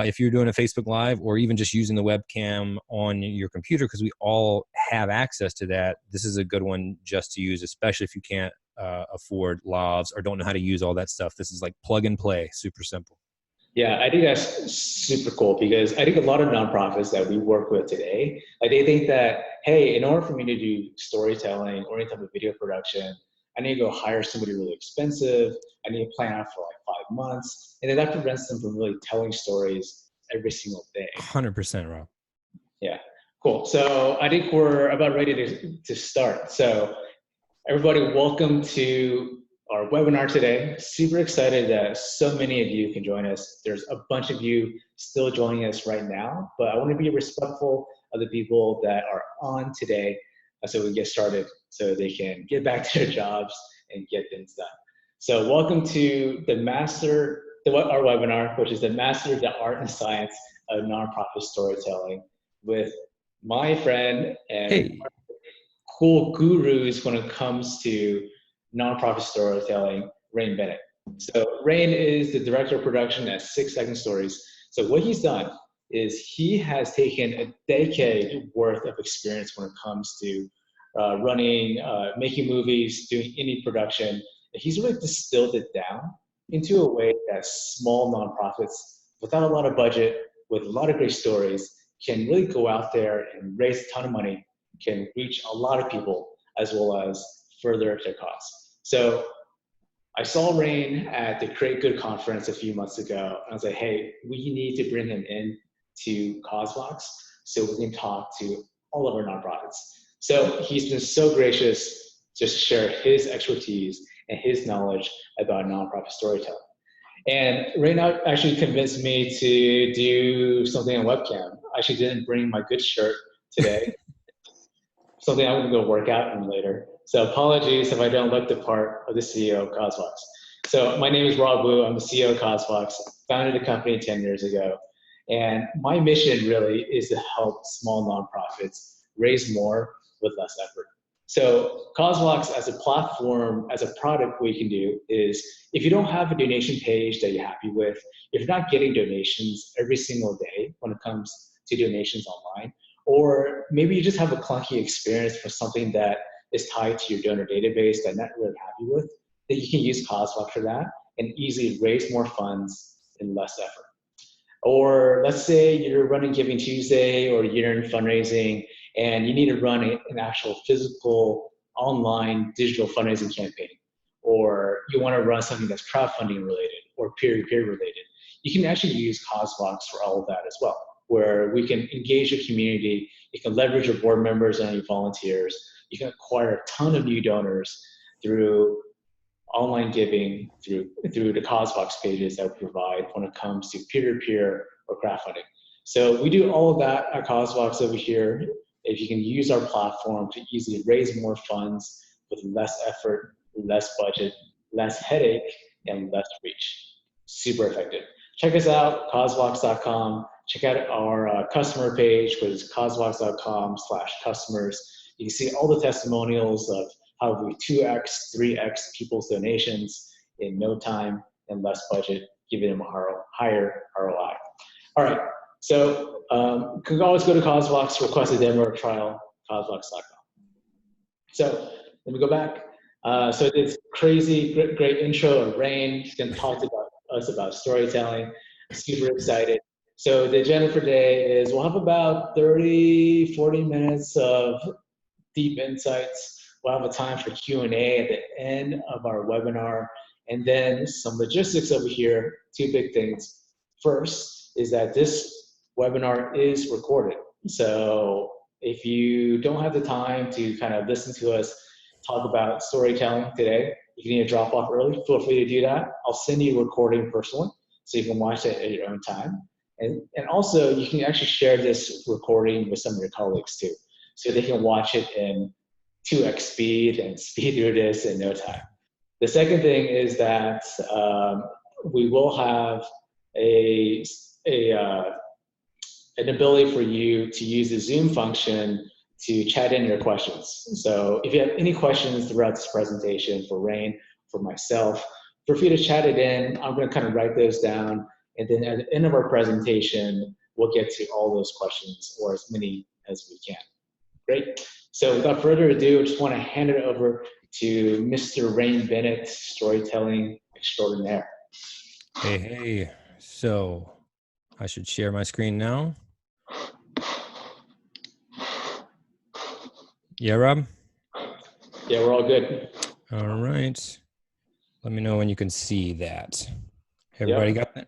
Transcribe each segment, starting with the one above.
if you're doing a Facebook Live or even just using the webcam on your computer, because we all have access to that, this is a good one just to use, especially if you can't afford lavs or don't know how to use all that stuff. This is like plug and play, super simple. Yeah, I think that's super cool because I think a lot of nonprofits that we work with today, like they think that, hey, in order for me to do storytelling or any type of video production, I need to go hire somebody really expensive. I need to plan out for like 5 months. And then that prevents them from really telling stories every single day. 100%, Rob. Yeah, cool. So I think we're about ready to start. So everybody, welcome to our webinar today. Super excited that so many of you can join us. There's a bunch of you still joining us right now, but I want to be respectful of the people that are on today so we can get started so they can get back to their jobs and get things done. So welcome to our webinar, which is the Master the Art and Science of Nonprofit Storytelling with my friend and cool gurus when it comes to nonprofit storytelling, Rain Bennett. So Rain is the director of production at 6 Second Stories. So what he's done is he has taken a decade worth of experience when it comes to running, making movies, doing any production. He's really distilled it down into a way that small nonprofits, without a lot of budget, with a lot of great stories, can really go out there and raise a ton of money, can reach a lot of people, as well as further their cause. So I saw Rain at the Create Good conference a few months ago, and I was like, hey, we need to bring him in to CauseVox so we can talk to all of our nonprofits. So he's been so gracious to share his expertise and his knowledge about nonprofit storytelling. And Rain actually convinced me to do something on webcam. I actually didn't bring my good shirt today. Something I'm going to go work out in later. So apologies if I don't look the part of the CEO of CauseVox. So my name is Rob Wu. I'm the CEO of CauseVox. Founded the company 10 years ago. And my mission really is to help small nonprofits raise more with less effort. So CauseVox as a platform, as a product, what you can do is if you don't have a donation page that you're happy with, if you're not getting donations every single day when it comes to donations online, or maybe you just have a clunky experience for something that is tied to your donor database that you're not really happy with, then you can use CauseVox for that and easily raise more funds in less effort. Or let's say you're running Giving Tuesday or you're in fundraising and you need to run an actual physical online digital fundraising campaign, or you want to run something that's crowdfunding related or peer-to-peer related. You can actually use CauseVox for all of that as well, where we can engage your community, you can leverage your board members and your volunteers, you can acquire a ton of new donors through online giving, through the CauseVox pages that we provide when it comes to peer-to-peer or crowdfunding. So we do all of that at CauseVox over here. If you can use our platform to easily raise more funds with less effort, less budget, less headache, and less reach. Super effective. Check us out, causevox.com. Check out our customer page, which is causevox.com/customers. You can see all the testimonials of how we 2x, 3x people's donations in no time and less budget, giving them a higher ROI. All right, so you can always go to CauseVox, request a demo or trial, causevox.com. So let me go back. So this crazy, great intro of Rain. He's going to talk to us about storytelling. I'm super excited. So the agenda for today is we'll have about 30, 40 minutes of deep insights. We'll have a time for Q&A at the end of our webinar. And then some logistics over here, 2 big things. First is that this webinar is recorded. So if you don't have the time to kind of listen to us talk about storytelling today, you can either drop off early, feel free to do that. I'll send you a recording personally so you can watch it at your own time. And also you can actually share this recording with some of your colleagues too, so they can watch it in 2x speed and speed through this in no time. The second thing is that we will have an ability for you to use the Zoom function to chat in your questions. So if you have any questions throughout this presentation for Rain, for myself, feel free to chat it in. I'm going to kind of write those down And then at the end of our presentation, we'll get to all those questions, or as many as we can. Great. So without further ado, I just want to hand it over to Mr. Rain Bennett, storytelling extraordinaire. Hey. So I should share my screen now. Yeah, Rob? Yeah, we're all good. All right. Let me know when you can see that. Everybody got that?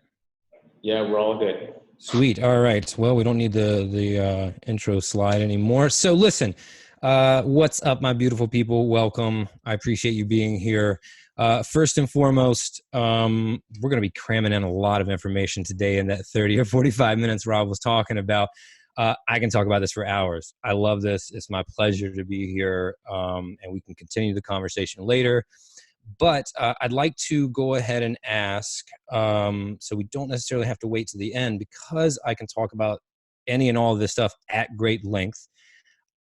Yeah, we're all good. Sweet. All right. Well, we don't need the intro slide anymore. So listen, what's up, my beautiful people? Welcome. I appreciate you being here. First and foremost, we're going to be cramming in a lot of information today in that 30 or 45 minutes Rob was talking about. I can talk about this for hours. I love this. It's my pleasure to be here, and we can continue the conversation later. But I'd like to go ahead and ask, so we don't necessarily have to wait to the end, because I can talk about any and all of this stuff at great length.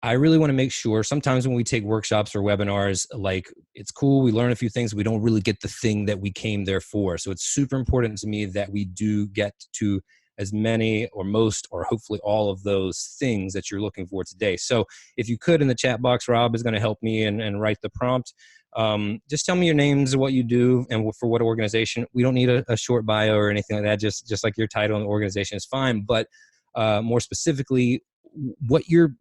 I really want to make sure, sometimes when we take workshops or webinars, like, it's cool, we learn a few things, we don't really get the thing that we came there for. So it's super important to me that we do get to as many or most or hopefully all of those things that you're looking for today. So if you could, in the chat box, Rob is going to help me and write the prompt. Just tell me your names, what you do, and for what organization. We don't need a short bio or anything like that. Just like your title and organization is fine. But more specifically, what you're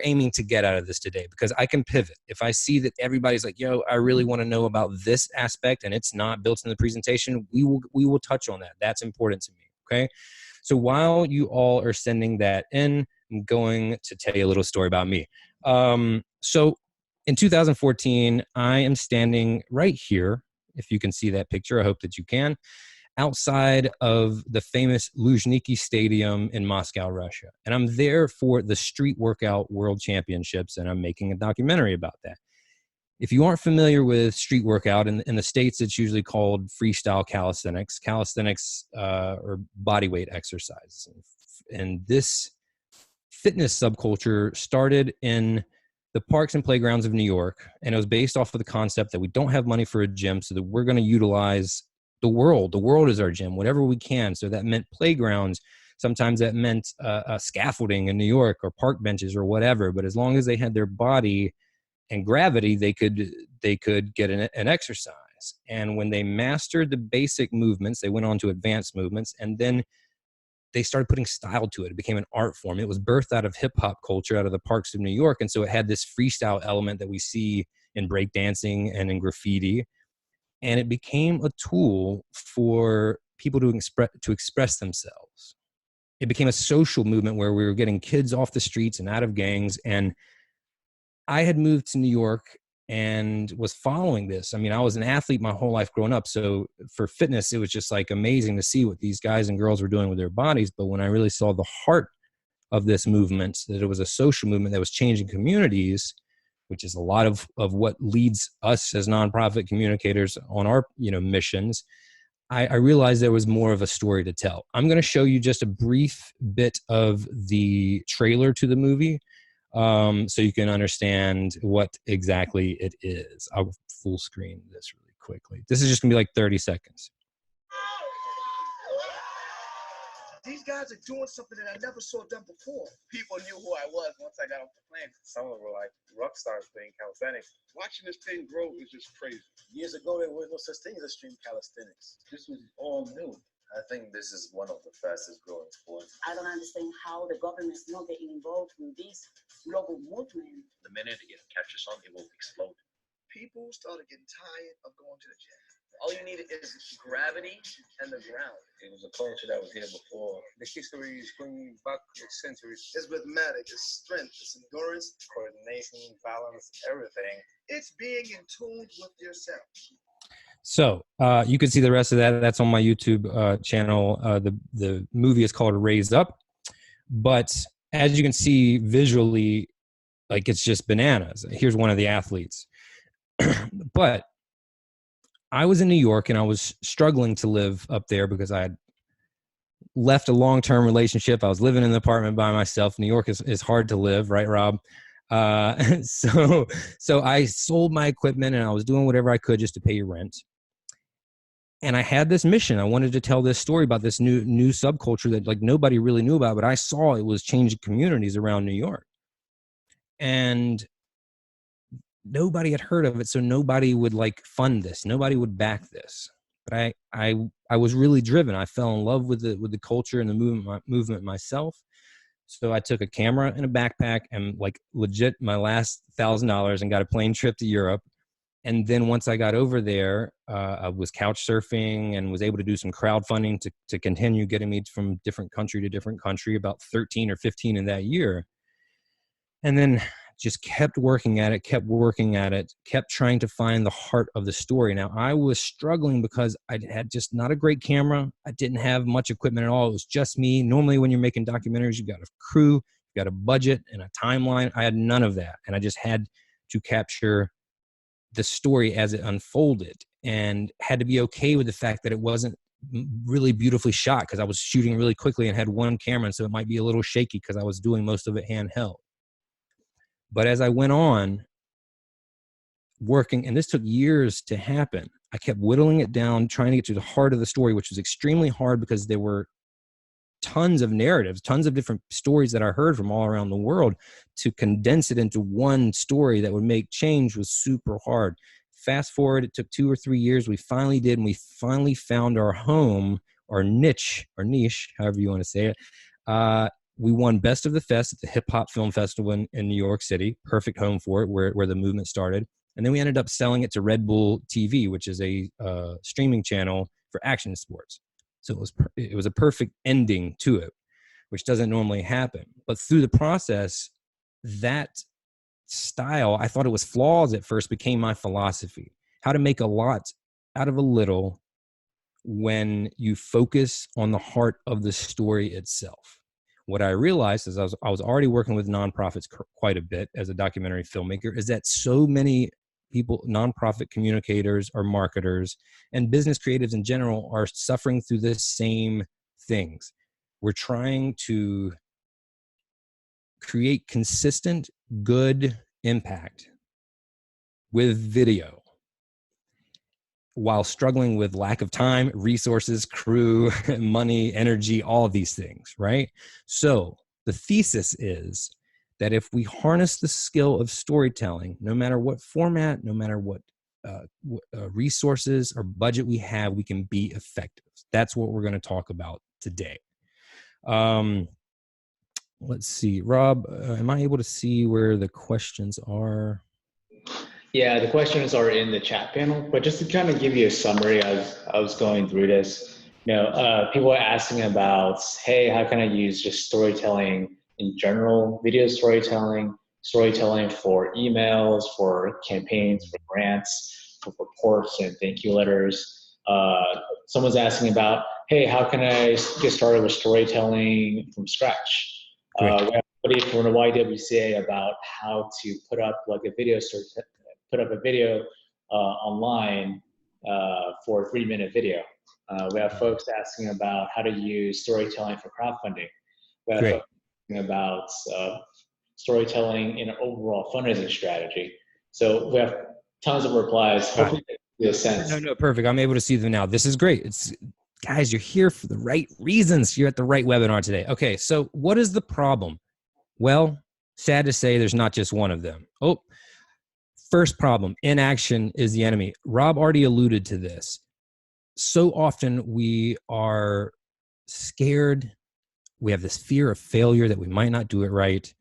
aiming to get out of this today, because I can pivot. If I see that everybody's like, yo, I really want to know about this aspect and it's not built in the presentation, we will touch on that. That's important to me. Okay. So while you all are sending that in, I'm going to tell you a little story about me. So in 2014, I am standing right here. If you can see that picture, I hope that you can, outside of the famous Luzhniki Stadium in Moscow, Russia. And I'm there for the Street Workout World Championships, and I'm making a documentary about that. If you aren't familiar with street workout, in the States, it's usually called freestyle calisthenics. Calisthenics or bodyweight exercise. And this fitness subculture started in the parks and playgrounds of New York, and it was based off of the concept that we don't have money for a gym, so that we're going to utilize the world. The world is our gym, whatever we can. So that meant playgrounds. Sometimes that meant scaffolding in New York, or park benches or whatever. But as long as they had their body and gravity, they could get an exercise. And when they mastered the basic movements, they went on to advanced movements, and then they started putting style to it. It became an art form. It was birthed out of hip hop culture, out of the parks of New York. And so it had this freestyle element that we see in breakdancing and in graffiti. And it became a tool for people to express themselves. It became a social movement where we were getting kids off the streets and out of gangs. And I had moved to New York and was following this. I mean, I was an athlete my whole life growing up. So for fitness, it was just like amazing to see what these guys and girls were doing with their bodies. But when I really saw the heart of this movement, that it was a social movement that was changing communities, which is a lot of what leads us as nonprofit communicators on our missions, I realized there was more of a story to tell. I'm going to show you just a brief bit of the trailer to the movie, so you can understand what exactly it is. I'll full screen this really quickly. This is just going to be like 30 seconds. These guys are doing something that I never saw done before. People knew who I was once I got off the plane. Some of them were like rock stars playing calisthenics. Watching this thing grow is just crazy. Years ago, there was no such thing as extreme calisthenics. This was all new. I think this is one of the fastest growing sports. I don't understand how the government is not getting involved in this global movement. The minute it catches on, it will explode. People started getting tired of going to the gym. All you need is gravity and the ground. It was a culture that was here before. The history is going back centuries. It's rhythmic, it's strength, it's endurance, coordination, balance, everything. It's being in tune with yourself. So you can see the rest of that. That's on my YouTube channel. The movie is called Raise Up. But as you can see visually, like, it's just bananas. Here's one of the athletes. But I was in New York and I was struggling to live up there because I had left a long-term relationship. I was living in an apartment by myself. New York is hard to live, right, Rob? So I sold my equipment and I was doing whatever I could just to pay rent. And I had this mission. I wanted to tell this story about this new subculture that like nobody really knew about, but I saw it was changing communities around New York. And nobody had heard of it, so nobody would like fund this. Nobody would back this. But I was really driven. I fell in love with the culture and the movement myself. So I took a camera and a backpack and like legit my last $1,000 and got a plane trip to Europe. And then once I got over there, I was couch surfing and was able to do some crowdfunding to continue getting me from different country to different country, about 13 or 15 in that year. And then just kept working at it, kept trying to find the heart of the story. Now, I was struggling because I had just not a great camera. I didn't have much equipment at all. It was just me. Normally, when you're making documentaries, you've got a crew, you've got a budget and a timeline. I had none of that. And I just had to capture the story as it unfolded and had to be okay with the fact that it wasn't really beautifully shot because I was shooting really quickly and had one camera. And so it might be a little shaky because I was doing most of it handheld. But as I went on working, and this took years to happen, I kept whittling it down, trying to get to the heart of the story, which was extremely hard because there were tons of narratives, tons of different stories that I heard from all around the world. To condense it into one story that would make change was super hard. Fast forward, it took 2 or 3 years. We finally did, and we finally found our home, our niche, however you want to say it. We won Best of the Fest at the Hip Hop Film Festival in New York City. Perfect home for it, where the movement started. And then we ended up selling it to Red Bull TV, which is a streaming channel for action sports. So it was a perfect ending to it, which doesn't normally happen. But through the process, that style, I thought it was flaws at first, became my philosophy. How to make a lot out of a little when you focus on the heart of the story itself. What I realized is I was already working with nonprofits quite a bit as a documentary filmmaker, is that so many people, nonprofit communicators or marketers and business creatives in general, are suffering through the same things. We're trying to create consistent, good impact with video while struggling with lack of time, resources, crew, money, energy, all of these things, right? So the thesis is that if we harness the skill of storytelling, no matter what format, no matter what resources or budget we have, we can be effective. That's what we're going to talk about today. Let's see, Rob, am I able to see where the questions are? Yeah, the questions are in the chat panel, but just to kind of give you a summary as I was going through this, people are asking about, hey, how can I use just storytelling in general, video storytelling for emails, for campaigns, for grants, for reports and thank you letters. Someone's asking about, hey, how can I get started with storytelling from scratch? We have somebody from the YWCA about how to put up like a video online for a 3-minute video. We have folks asking about how to use storytelling for crowdfunding. We have folks asking about storytelling in an overall fundraising strategy. So we have tons of replies. Hopefully it makes sense. No, perfect. I'm able to see them now. This is great. Guys, you're here for the right reasons. You're at the right webinar today. Okay, so what is the problem? Well, sad to say, there's not just one of them. First problem, inaction is the enemy. Rob already alluded to this. So often we are scared. We have this fear of failure that we might not do it right,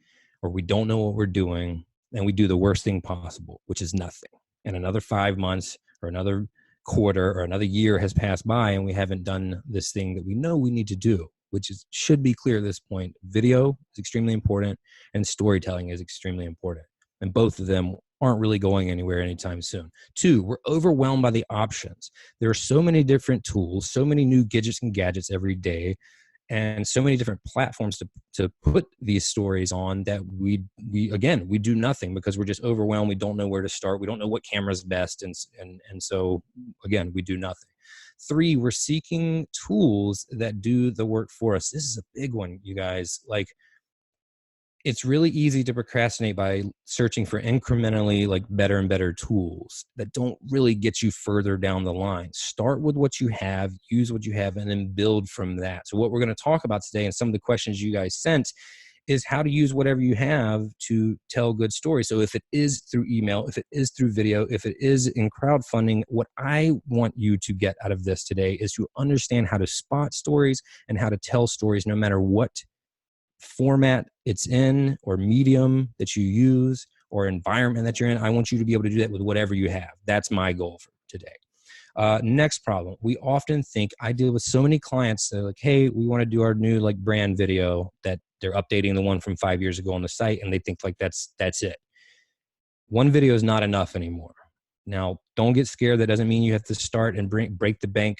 or we don't know what we're doing, and we do the worst thing possible, which is nothing. And another 5 months or another quarter or another year has passed by and we haven't done this thing that we know we need to do, which should be clear at this point. Video is extremely important and storytelling is extremely important. And both of them aren't really going anywhere anytime soon. 2, we're overwhelmed by the options. There are so many different tools, so many new gadgets and gadgets every day, and so many different platforms to put these stories on that we do nothing because we're just overwhelmed. We don't know where to start. We don't know what camera's best. And so again, we do nothing. 3, we're seeking tools that do the work for us. This is a big one, you guys. Like, it's really easy to procrastinate by searching for incrementally like better and better tools that don't really get you further down the line. Start with what you have, use what you have, and then build from that. So what we're going to talk about today, and some of the questions you guys sent, is how to use whatever you have to tell good stories. So if it is through email, if it is through video, if it is in crowdfunding, what I want you to get out of this today is to understand how to spot stories and how to tell stories no matter what format it's in or medium that you use or environment that you're in. I want you to be able to do that with whatever you have. That's my goal for today. Next problem. We often think, I deal with so many clients that are like, hey, we want to do our new like brand video, that they're updating the one from 5 years ago on the site, and they think like that's it. One video is not enough anymore. Now, don't get scared. That doesn't mean you have to start and break the bank,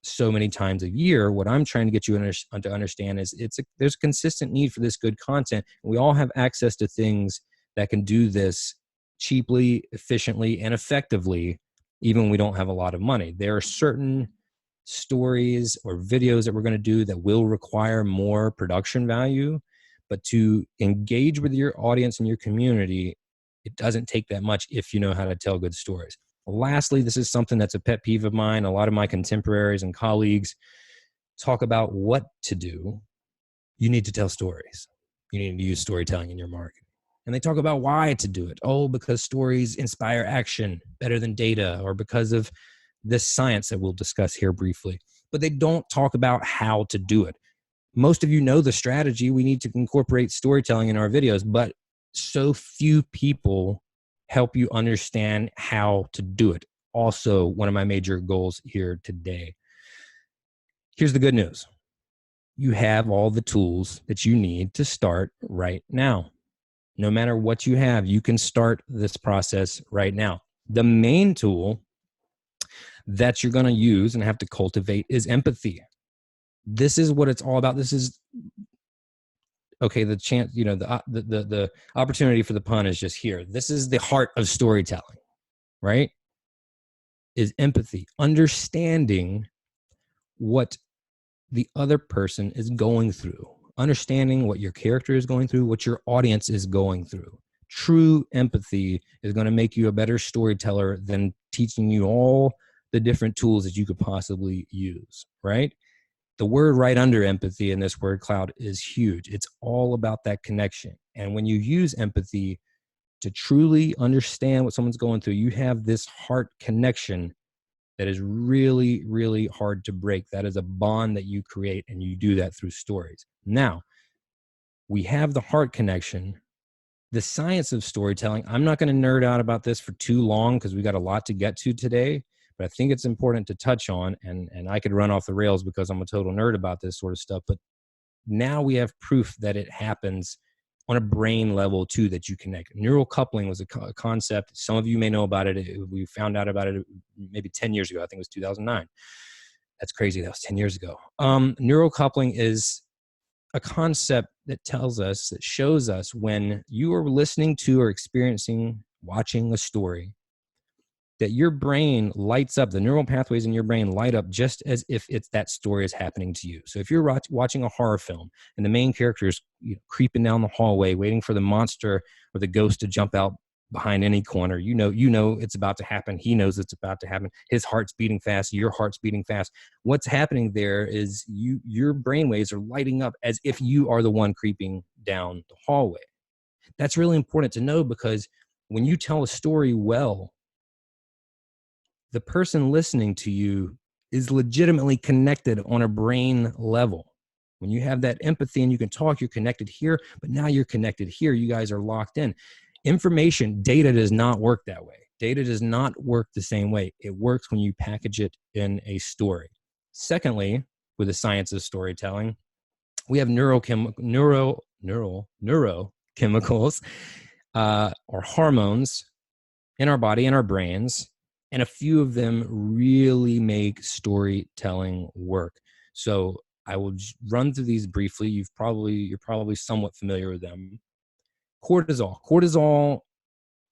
so many times a year. What I'm trying to get you to understand is there's a consistent need for this good content. We all have access to things that can do this cheaply, efficiently, and effectively, even when we don't have a lot of money. There are certain stories or videos that we're going to do that will require more production value, but to engage with your audience and your community, it doesn't take that much if you know how to tell good stories. Lastly, this is something that's a pet peeve of mine. A lot of my contemporaries and colleagues talk about what to do. You need to tell stories. You need to use storytelling in your marketing. And they talk about why to do it. Oh, because stories inspire action better than data, or because of this science that we'll discuss here briefly. But they don't talk about how to do it. Most of you know the strategy. We need to incorporate storytelling in our videos, but so few people help you understand how to do it. Also, one of my major goals here today. Here's the good news. You have all the tools that you need to start right now. No matter what you have, you can start this process right now. The main tool that you're going to use and have to cultivate is empathy. This is what it's all about. This is okay. The chance, the opportunity for the pun is just here. This is the heart of storytelling, right? Is empathy, understanding what the other person is going through, understanding what your character is going through, what your audience is going through. True empathy is going to make you a better storyteller than teaching you all the different tools that you could possibly use, right? The word right under empathy in this word cloud is huge. It's all about that connection. And when you use empathy to truly understand what someone's going through, you have this heart connection that is really, really hard to break. That is a bond that you create, and you do that through stories. Now, we have the heart connection. The science of storytelling, I'm not going to nerd out about this for too long because we got a lot to get to today, but I think it's important to touch on, and I could run off the rails because I'm a total nerd about this sort of stuff, but now we have proof that it happens on a brain level too, that you connect. Neural coupling was a concept. Some of you may know about it. We found out about it maybe 10 years ago. I think it was 2009. That's crazy. That was 10 years ago. Neural coupling is a concept that tells us, that shows us when you are listening to or experiencing, watching a story, that your brain lights up, the neural pathways in your brain light up just as if that story is happening to you. So if you're watching a horror film and the main character is creeping down the hallway, waiting for the monster or the ghost to jump out behind any corner, you know it's about to happen. He knows it's about to happen. His heart's beating fast. Your heart's beating fast. What's happening there is your brainwaves are lighting up as if you are the one creeping down the hallway. That's really important to know, because when you tell a story well, the person listening to you is legitimately connected on a brain level. When you have that empathy and you can talk, you're connected here, but now you're connected here. You guys are locked in. Information, data does not work that way. Data does not work the same way. It works when you package it in a story. Secondly, with the science of storytelling, we have neurochemicals or hormones in our body and our brains, and a few of them really make storytelling work. So I will run through these briefly. You're probably somewhat familiar with them. Cortisol. Cortisol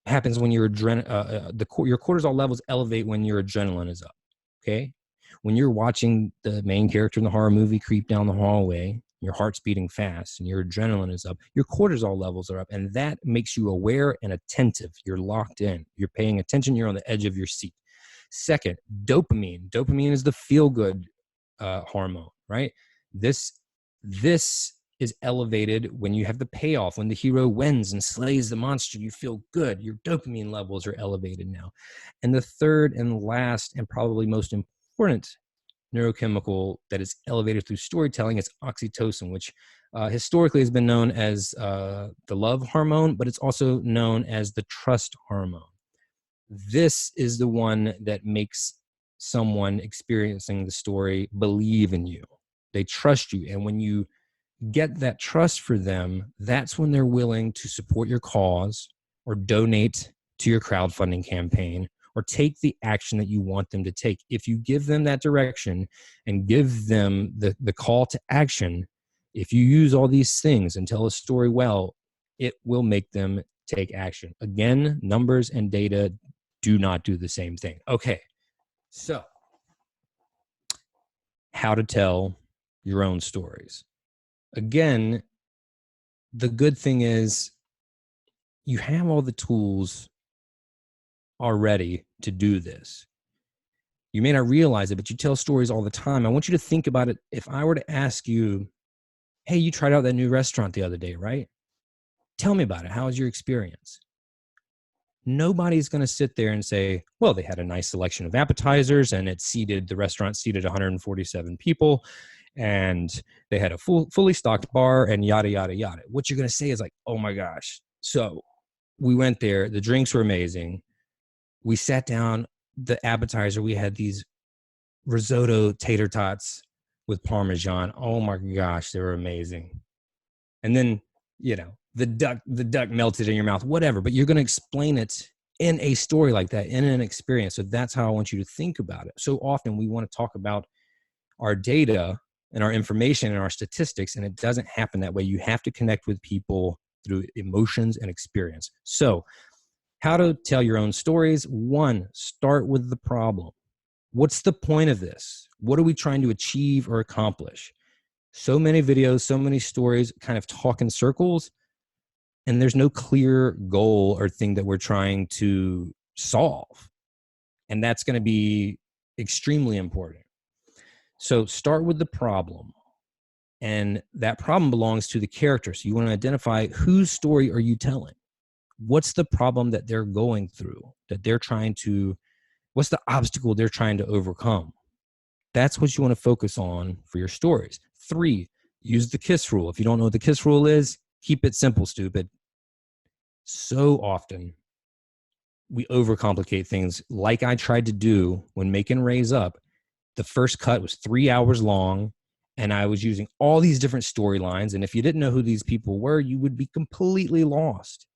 happens when your cortisol levels elevate when your adrenaline is up. Okay, when you're watching the main character in the horror movie creep down the hallway, your heart's beating fast and your adrenaline is up, your cortisol levels are up, and that makes you aware and attentive. You're locked in, you're paying attention, you're on the edge of your seat. Second, dopamine. Dopamine is the feel-good hormone, right? This is elevated when you have the payoff, when the hero wins and slays the monster. You feel good. Your dopamine levels are elevated now. And the third and last and probably most important neurochemical that is elevated through storytelling is oxytocin, which historically has been known as the love hormone, but it's also known as the trust hormone. This is the one that makes someone experiencing the story believe in you. They trust you. And when you get that trust for them, that's when they're willing to support your cause or donate to your crowdfunding campaign or take the action that you want them to take. If you give them that direction and give them the call to action, if you use all these things and tell a story well, it will make them take action. Again, numbers and data do not do the same thing. Okay, so how to tell your own stories. Again, the good thing is you have all the tools already to do this. You may not realize it, but you tell stories all the time. I want you to think about it. If I were to ask you, hey, you tried out that new restaurant the other day, right? Tell me about it. How was your experience? Nobody's going to sit there and say, well, they had a nice selection of appetizers and the restaurant seated 147 people and they had a fully stocked bar and yada, yada, yada. What you're going to say is like, oh my gosh. So we went there. The drinks were amazing. We sat down, the appetizer, we had these risotto tater tots with Parmesan. Oh my gosh, they were amazing. And then, the duck melted in your mouth, whatever, but you're going to explain it in a story like that, in an experience. So that's how I want you to think about it. So often we want to talk about our data and our information and our statistics, and it doesn't happen that way. You have to connect with people through emotions and experience. So how to tell your own stories. 1, start with the problem. What's the point of this? What are we trying to achieve or accomplish? So many videos, so many stories kind of talk in circles, and there's no clear goal or thing that we're trying to solve. And that's going to be extremely important. So start with the problem. And that problem belongs to the character. So you want to identify whose story are you telling? What's the problem that they're going through, what's the obstacle they're trying to overcome? That's what you want to focus on for your stories. 3, use the KISS rule. If you don't know what the KISS rule is, keep it simple, stupid. So often we overcomplicate things like I tried to do when making Raise Up. The first cut was 3 hours long and I was using all these different storylines. And if you didn't know who these people were, you would be completely lost.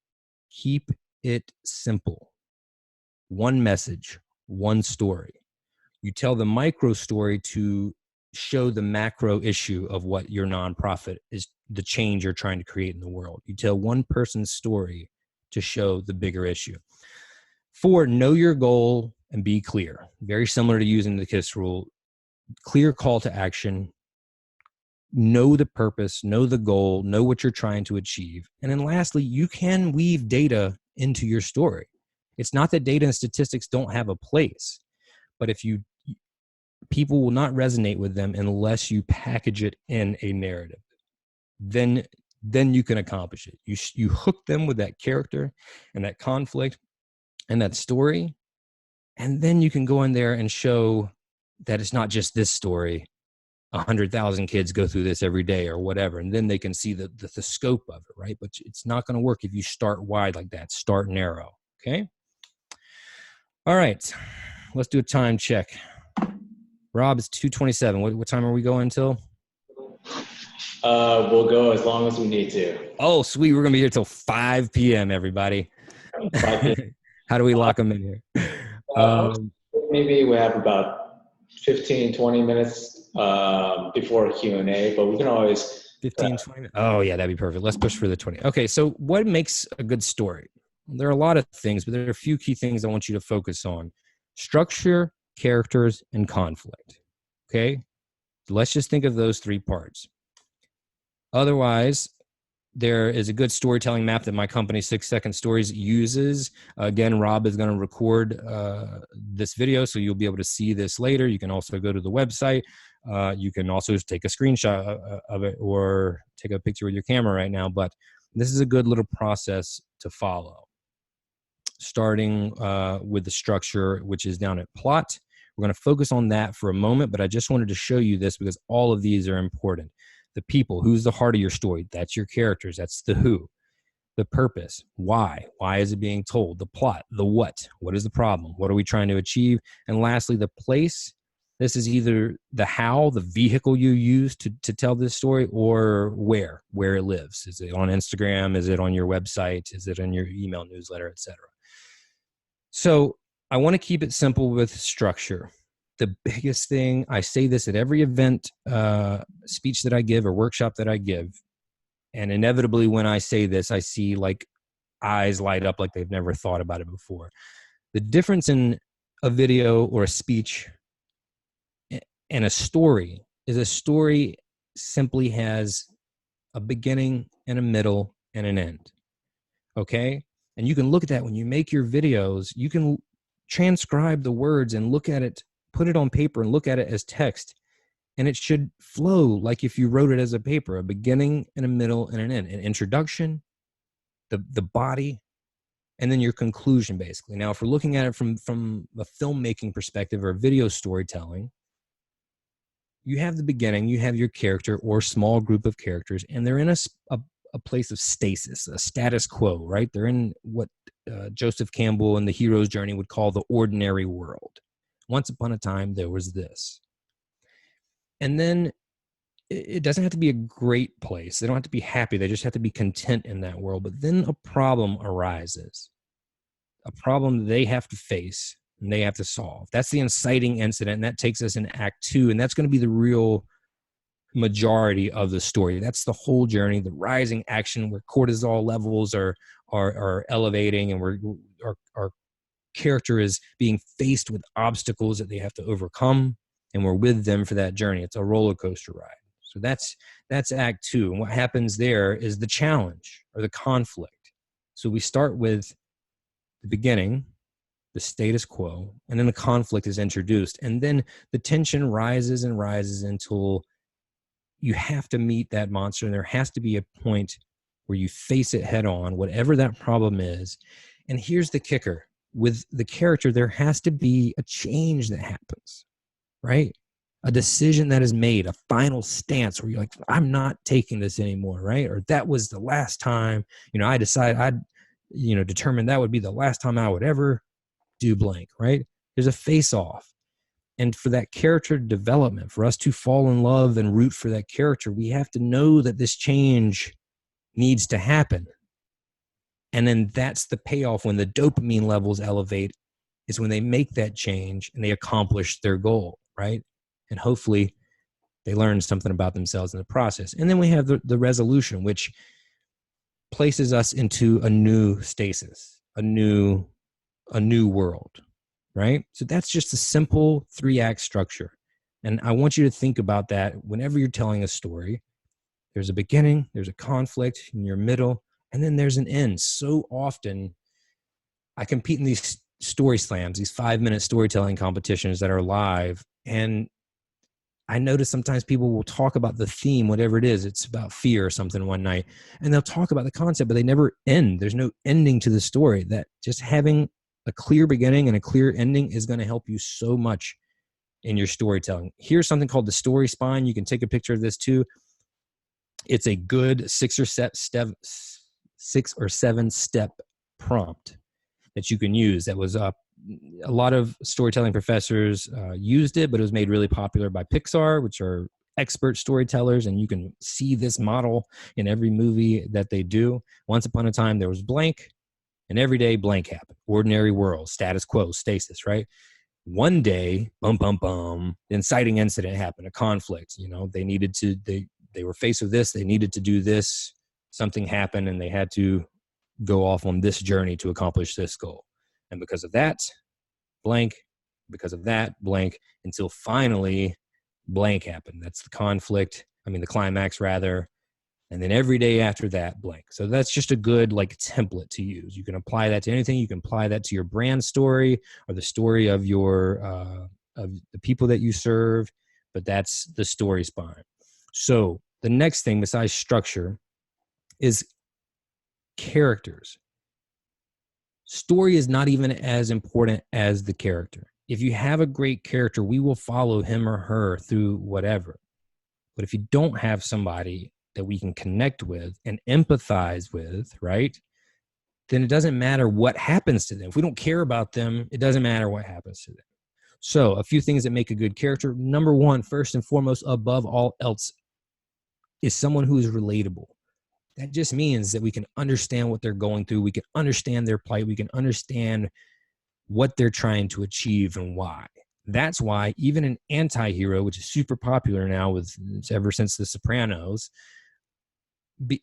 Keep it simple. 1 message, 1 story. You tell the micro story to show the macro issue of what your nonprofit is, the change you're trying to create in the world. You tell one person's story to show the bigger issue. 4, know your goal and be clear. Very similar to using the KISS rule. Clear call to action. Know the purpose, know the goal, know what you're trying to achieve. And then lastly, you can weave data into your story. It's not that data and statistics don't have a place, but people will not resonate with them unless you package it in a narrative. Then you can accomplish it. You hook them with that character and that conflict and that story, and then you can go in there and show that it's not just this story. 100,000 kids go through this every day or whatever, and then they can see the scope of it, right? But it's not going to work if you start wide like that. Start narrow, okay? All right, let's do a time check. Rob, it's 2:27. What time are we going till? We'll go as long as we need to. Oh, sweet. We're going to be here till 5 p.m., everybody. 5 p.m. How do we lock them in here? Maybe we have about 15, 20 minutes before Q&A, but we can always 15, 20 minutes. Oh, yeah, that'd be perfect. Let's push for the 20. Okay, so what makes a good story? There are a lot of things, but there are a few key things I want you to focus on. Structure, characters, and conflict. Okay? So let's just think of those 3 parts. Otherwise, there is a good storytelling map that my company 6 Second Stories uses. Again, Rob is going to record this video, so you'll be able to see this later. You can also go to the website. You can also take a screenshot of it or take a picture with your camera right now. But this is a good little process to follow. Starting with the structure, which is down at plot. We're going to focus on that for a moment, but I just wanted to show you this because all of these are important. The people, who's the heart of your story? That's your characters. That's the who. The purpose, why? Why is it being told? The plot, the what? What is the problem? What are we trying to achieve? And lastly, the place. This is either the how, the vehicle you use to tell this story, or where it lives. Is it on Instagram? Is it on your website? Is it in your email newsletter, etc.? So I want to keep it simple with structure. The biggest thing, I say this at every event, speech that I give or workshop that I give, and inevitably when I say this, I see like eyes light up like they've never thought about it before. The difference in a video or a speech and a story is a story simply has a beginning and a middle and an end. Okay? And you can look at that when you make your videos, you can transcribe the words and look at it, put it on paper and look at it as text. And it should flow like if you wrote it as a paper, a beginning and a middle and an end, an introduction, the body, and then your conclusion, basically. Now, if we're looking at it from a filmmaking perspective or video storytelling, you have the beginning, you have your character or small group of characters, and they're in a place of stasis, a status quo, right? They're in what Joseph Campbell in The Hero's Journey would call the ordinary world. Once upon a time, there was this. And then it doesn't have to be a great place. They don't have to be happy. They just have to be content in that world. But then a problem arises, a problem they have to face and they have to solve. That's the inciting incident, and that takes us in Act 2, and that's going to be the real majority of the story. That's the whole journey, the rising action where cortisol levels are elevating, and our character is being faced with obstacles that they have to overcome, and we're with them for that journey. It's a roller coaster ride. So that's Act 2. And what happens there is the challenge or the conflict. So we start with the beginning, the status quo, and then the conflict is introduced. And then the tension rises and rises until you have to meet that monster, and there has to be a point where you face it head on, whatever that problem is. And here's the kicker. With the character, there has to be a change that happens, right? A decision that is made, a final stance where you're like, I'm not taking this anymore, right? Or that was the last time, I decided determined that would be the last time I would ever do blank, right? There's a face-off. And for that character development, for us to fall in love and root for that character, we have to know that this change needs to happen. And then that's the payoff when the dopamine levels elevate, is when they make that change and they accomplish their goal, right? And hopefully they learn something about themselves in the process. And then we have the resolution, which places us into a new stasis, a new world, right? So that's just a simple 3-act structure. And I want you to think about that whenever you're telling a story. There's a beginning, there's a conflict in your middle, and then there's an end. So often I compete in these story slams, these 5-minute storytelling competitions that are live. And I notice sometimes people will talk about the theme, whatever it is. It's about fear or something one night, and they'll talk about the concept, but they never end. There's no ending to the story. That just having a clear beginning and a clear ending is going to help you so much in your storytelling. Here's something called the story spine. You can take a picture of this too. It's a good 6 or 7 step prompt that you can use. That was a lot of storytelling professors used it, but it was made really popular by Pixar, which are expert storytellers, and you can see this model in every movie that they do. Once upon a time, there was blank, and every day blank happened. Ordinary world, status quo, stasis, right? One day, the inciting incident happened, a conflict. They were faced with this, they needed to do this, something happened, and they had to go off on this journey to accomplish this goal. And because of that, blank, because of that, blank, until finally blank happened. That's the conflict, the climax rather. And then every day after that, blank. So that's just a good like template to use. You can apply that to anything. You can apply that to your brand story or the story of your of the people that you serve, but that's the story spine. So the next thing besides structure is characters. Story is not even as important as the character. If you have a great character, we will follow him or her through whatever. But if you don't have somebody that we can connect with and empathize with, right, then it doesn't matter what happens to them. If we don't care about them, it doesn't matter what happens to them. So a few things that make a good character. Number one, first and foremost, above all else, is someone who is relatable. That just means that we can understand what they're going through. We can understand their plight. We can understand what they're trying to achieve and why. That's why even an anti-hero, which is super popular now with ever since The Sopranos,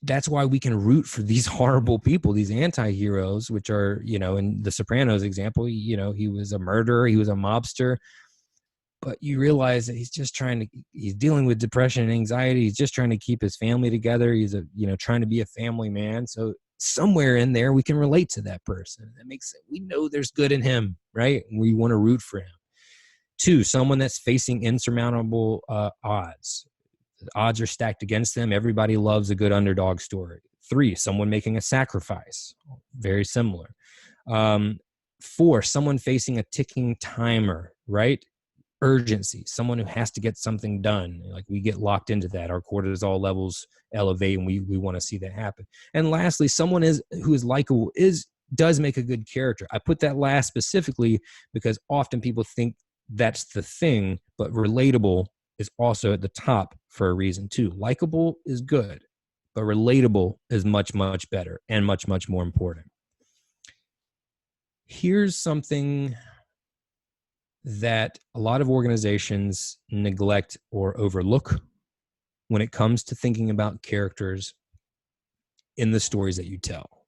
that's why we can root for these horrible people, these anti-heroes, which are, you know, in The Sopranos example, you know, he was a murderer, he was a mobster, but you realize that he's dealing with depression and anxiety. He's just trying to keep his family together. He's trying to be a family man. So somewhere in there, we can relate to that person. That makes it, we know there's good in him, right? We want to root for him. 2, someone that's facing insurmountable odds. The odds are stacked against them. Everybody loves a good underdog story. 3, someone making a sacrifice. Very similar. 4, someone facing a ticking timer, right? Urgency. Someone who has to get something done. Like we get locked into that. Our cortisol levels elevate and we want to see that happen. And lastly, someone who is likable does make a good character. I put that last specifically because often people think that's the thing, but relatable is also at the top for a reason too. Likable is good, but relatable is much, much better and much, much more important. Here's something that a lot of organizations neglect or overlook when it comes to thinking about characters in the stories that you tell.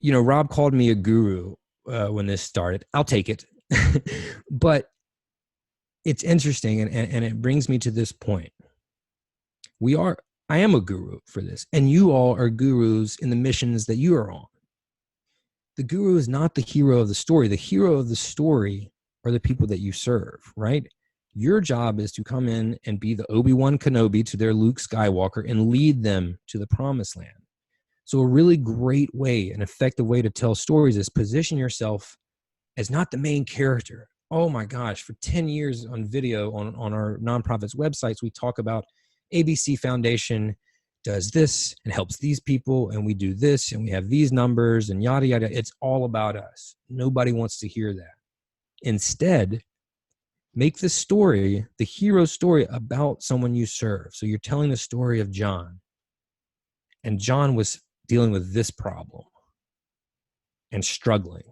You know, Rob called me a guru when this started. I'll take it. But it's interesting, and it brings me to this point. I am a guru for this, and you all are gurus in the missions that you are on. The guru is not the hero of the story. The hero of the story are the people that you serve, right? Your job is to come in and be the Obi-Wan Kenobi to their Luke Skywalker and lead them to the promised land. So a really great way, an effective way to tell stories is position yourself as not the main character. Oh my gosh, for 10 years on video on our nonprofit's websites, we talk about ABC Foundation does this and helps these people, and we do this and we have these numbers and yada, yada. It's all about us. Nobody wants to hear that. Instead, make the story, the hero story, about someone you serve. So you're telling the story of John, and John was dealing with this problem and struggling,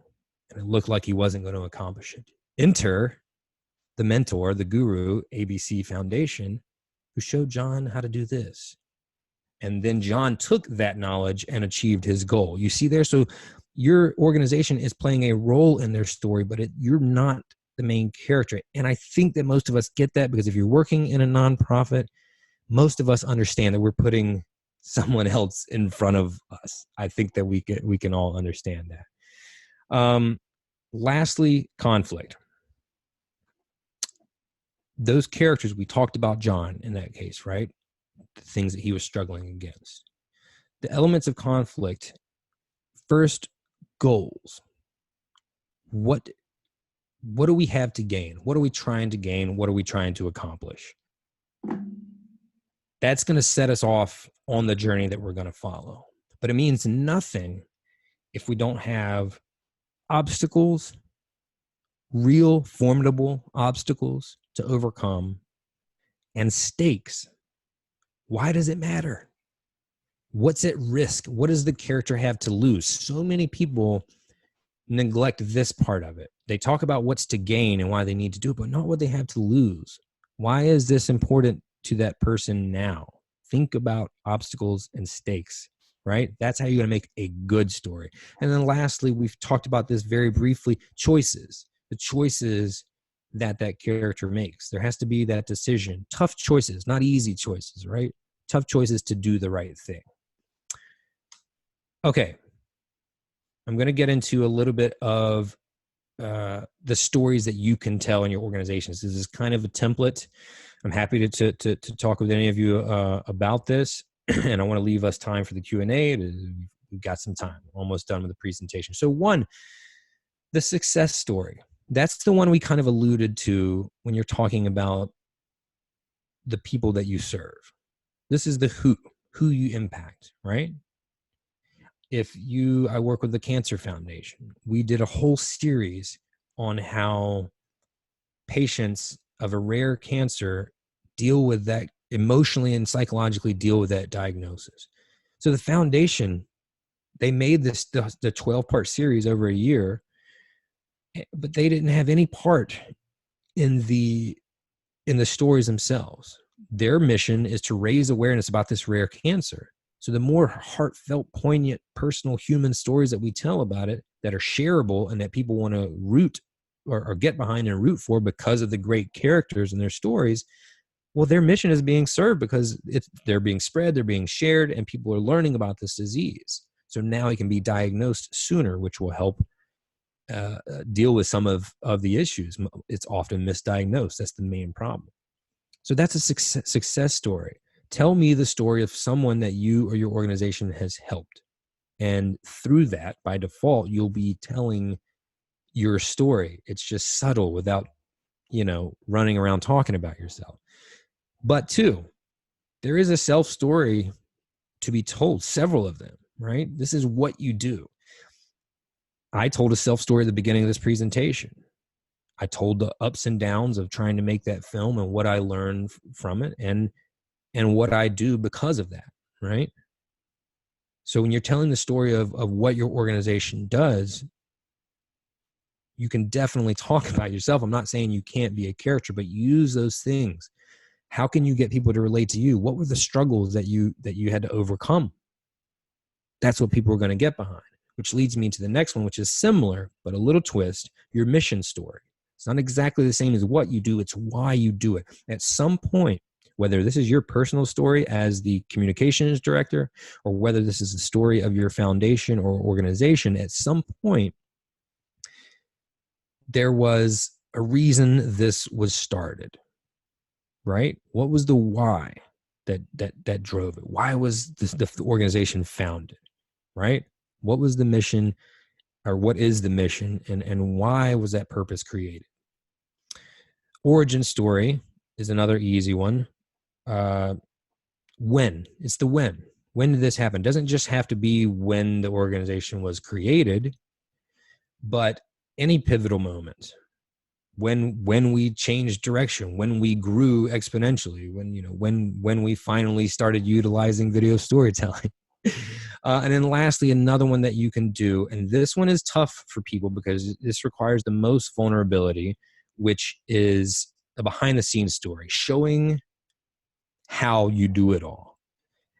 and it looked like he wasn't going to accomplish it. Enter the mentor, the guru, ABC Foundation, who showed John how to do this. And then John took that knowledge and achieved his goal. You see there? So your organization is playing a role in their story, but you're not the main character. And I think that most of us get that, because if you're working in a nonprofit, most of us understand that we're putting someone else in front of us. I think that we can all understand that. Lastly, conflict. Those characters, we talked about John in that case, right? The things that he was struggling against. The elements of conflict. First, goals. What do we have to gain? What are we trying to gain? What are we trying to accomplish? That's going to set us off on the journey that we're going to follow. But it means nothing if we don't have obstacles, real formidable obstacles to overcome, and stakes. Why does it matter? What's at risk? What does the character have to lose? So many people neglect this part of it. They talk about what's to gain and why they need to do it, but not what they have to lose. Why is this important to that person now? Think about obstacles and stakes, right? That's how you're going to make a good story. And then lastly, we've talked about this very briefly, choices. The choices that that character makes. There has to be that decision. Tough choices, not easy choices, right? Tough choices to do the right thing. Okay. I'm going to get into a little bit of the stories that you can tell in your organizations. This is kind of a template. I'm happy to talk with any of you about this, and I want to leave us time for the Q&A. We've got some time. Almost done with the presentation. So one, the success story. That's the one we kind of alluded to when you're talking about the people that you serve. This is the who you impact, right? I work with the Cancer Foundation. We did a whole series on how patients of a rare cancer deal with that emotionally and psychologically, deal with that diagnosis. So the foundation, they made the 12-part series over a year, but they didn't have any part in the stories themselves. Their mission is to raise awareness about this rare cancer. So the more heartfelt, poignant, personal, human stories that we tell about it that are shareable and that people want to root or get behind and root for because of the great characters in their stories, well, their mission is being served because they're being spread, they're being shared, and people are learning about this disease. So now it can be diagnosed sooner, which will help deal with some of the issues. It's often misdiagnosed. That's the main problem. So that's a success story. Tell me the story of someone that you or your organization has helped. And through that, by default, you'll be telling your story. It's just subtle without, running around talking about yourself. But two, there is a self story to be told, several of them, right? This is what you do. I told a self story at the beginning of this presentation. I told the ups and downs of trying to make that film and what I learned from it and what I do because of that, right? So when you're telling the story of what your organization does, you can definitely talk about yourself. I'm not saying you can't be a character, but use those things. How can you get people to relate to you? What were the struggles that you had to overcome? That's what people are going to get behind, which leads me to the next one, which is similar, but a little twist, your mission story. It's not exactly the same as what you do. It's why you do it. At some point, whether this is your personal story as the communications director or whether this is the story of your foundation or organization, at some point, there was a reason this was started, right? What was the why that drove it? Why was the organization founded, right? What was the mission, or what is the mission, and why was that purpose created? Origin story is another easy one. When? It's the when. When did this happen? It doesn't just have to be when the organization was created, but any pivotal moment. When we changed direction, when we grew exponentially, when we finally started utilizing video storytelling. And then lastly, another one that you can do, and this one is tough for people because this requires the most vulnerability, which is a behind the scenes story, showing how you do it all.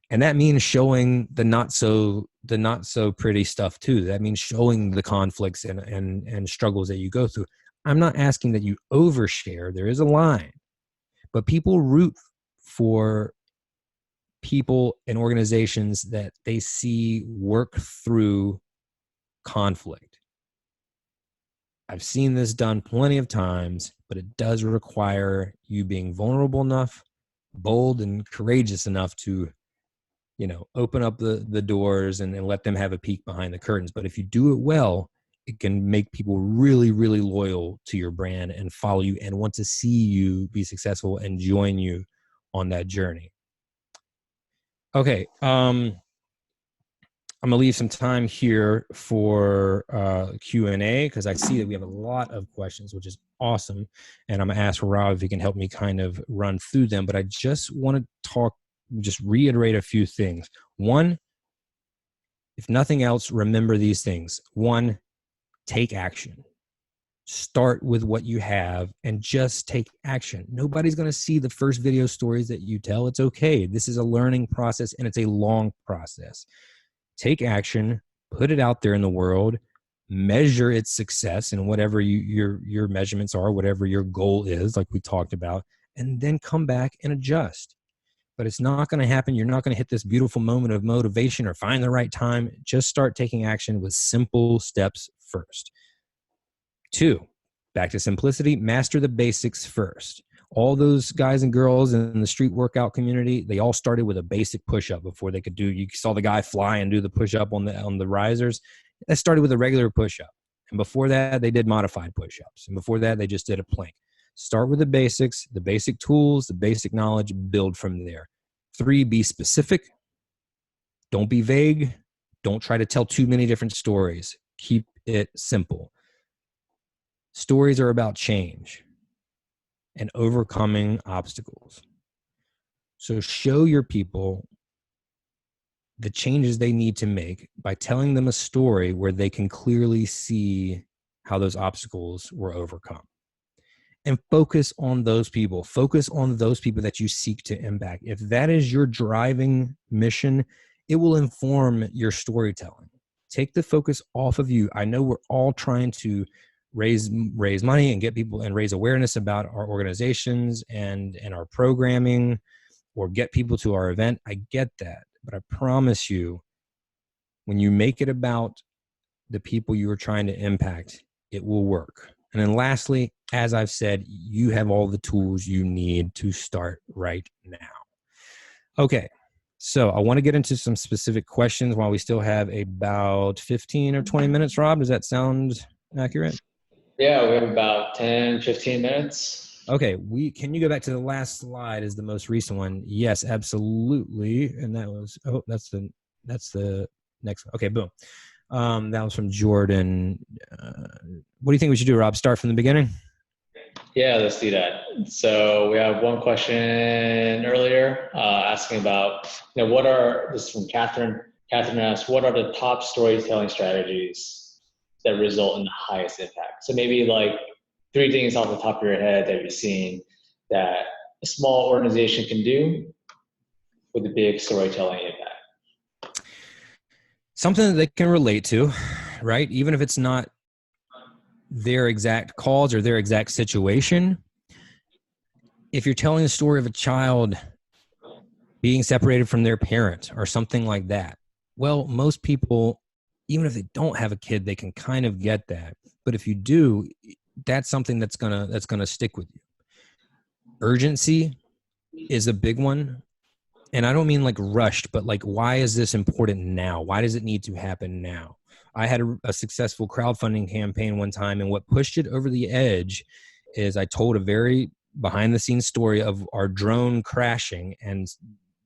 And that means showing the not so pretty stuff too. That means showing the conflicts and struggles that you go through. I'm not asking that you overshare. There is a line, but people root for people and organizations that they see work through conflict. I've seen this done plenty of times, but it does require you being vulnerable enough, bold and courageous enough to, open up the doors and let them have a peek behind the curtains. But if you do it well, it can make people really, really loyal to your brand and follow you and want to see you be successful and join you on that journey. Okay. I'm going to leave some time here for Q&A because I see that we have a lot of questions, which is awesome. And I'm going to ask Rob if he can help me kind of run through them. But I just want to just reiterate a few things. One, if nothing else, remember these things. One, take action. Start with what you have and just take action. Nobody's going to see the first video stories that you tell. It's okay. This is a learning process and it's a long process. Take action, put it out there in the world, measure its success and whatever your measurements are, whatever your goal is, like we talked about, and then come back and adjust. But it's not going to happen. You're not going to hit this beautiful moment of motivation or find the right time. Just start taking action with simple steps first. 2, back to simplicity, master the basics first. All those guys and girls in the street workout community, they all started with a basic push-up before they could do, you saw the guy fly and do the push-up on the risers. That started with a regular push-up. And before that, they did modified push-ups. And before that, they just did a plank. Start with the basics, the basic tools, the basic knowledge, build from there. 3, be specific. Don't be vague. Don't try to tell too many different stories. Keep it simple. Stories are about change and overcoming obstacles. So show your people the changes they need to make by telling them a story where they can clearly see how those obstacles were overcome. And focus on those people. Focus on those people that you seek to impact. If that is your driving mission, it will inform your storytelling. Take the focus off of you. I know we're all trying to raise money and get people and raise awareness about our organizations and our programming, or get people to our event. I get that. But I promise you, when you make it about the people you are trying to impact, it will work. And then lastly, as I've said, you have all the tools you need to start right now. Okay, so I want to get into some specific questions while we still have about 15 or 20 minutes, Rob. Does that sound accurate? Yeah, we have about 10, 15 minutes. Okay, can you go back to the last slide is the most recent one? Yes, absolutely. And that was, that's the next one. Okay, boom. That was from Jordan. What do you think we should do, Rob? Start from the beginning? Yeah, let's do that. So we have one question earlier asking about, this is from Catherine. Catherine asked, what are the top storytelling strategies that result in the highest impact? So maybe like 3 things off the top of your head that you've seen that a small organization can do with a big storytelling impact. Something that they can relate to, right? Even if it's not their exact cause or their exact situation. If you're telling the story of a child being separated from their parent or something like that, well, most people, even if they don't have a kid, they can kind of get that. But if you do, that's something that's gonna stick with you. Urgency is a big one. And I don't mean like rushed, but like, why is this important now? Why does it need to happen now? I had a successful crowdfunding campaign one time, and what pushed it over the edge is I told a very behind the scenes story of our drone crashing. And,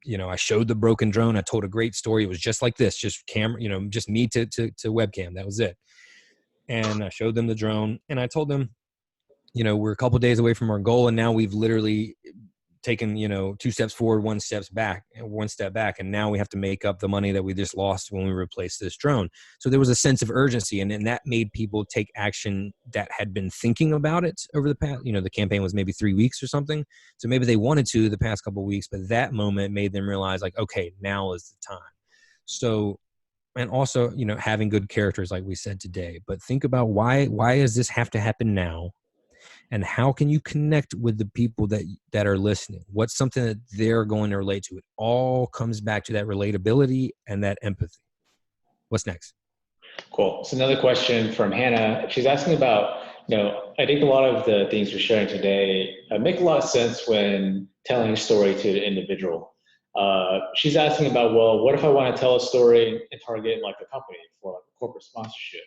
I showed the broken drone. I told a great story. It was just like this, just camera, just me to webcam. That was it. And I showed them the drone, and I told them, we're a couple of days away from our goal. And now we've literally taken, 2 steps forward, 1 step back. And now we have to make up the money that we just lost when we replaced this drone. So there was a sense of urgency, and that made people take action that had been thinking about it over the past, the campaign was maybe 3 weeks or something. So maybe they wanted to the past couple of weeks, but that moment made them realize like, okay, now is the time. So, and also, having good characters, like we said today, but think about why does this have to happen now? And how can you connect with the people that are listening? What's something that they're going to relate to? It all comes back to that relatability and that empathy. What's next? Cool. So another question from Hannah. She's asking about, I think a lot of the things we're sharing today make a lot of sense when telling a story to an individual. She's asking about, well, what if I want to tell a story and target like a company for like a corporate sponsorship?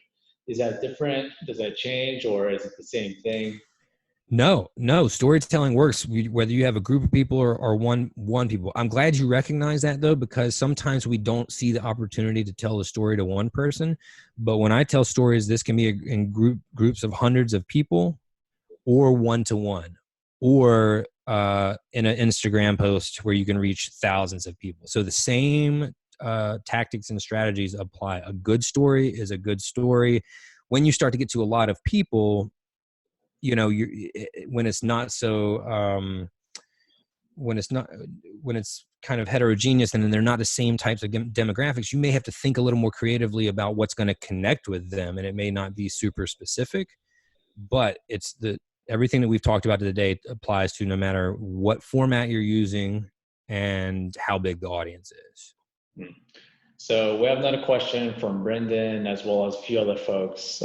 Is that different? Does that change, or is it the same thing? No, storytelling works whether you have a group of people or one people. I'm glad you recognize that though, because sometimes we don't see the opportunity to tell a story to one person. But when I tell stories, this can be in groups of hundreds of people, or one-to-one, or in an Instagram post where you can reach thousands of people. So the same tactics and strategies apply. A good story is a good story. When you start to get to a lot of people, when it's not so when it's not, when it's kind of heterogeneous and then they're not the same types of demographics, you may have to think a little more creatively about what's going to connect with them. And it may not be super specific, but it's everything that we've talked about today applies to no matter what format you're using and how big the audience is. So we have another question from Brendan, as well as a few other folks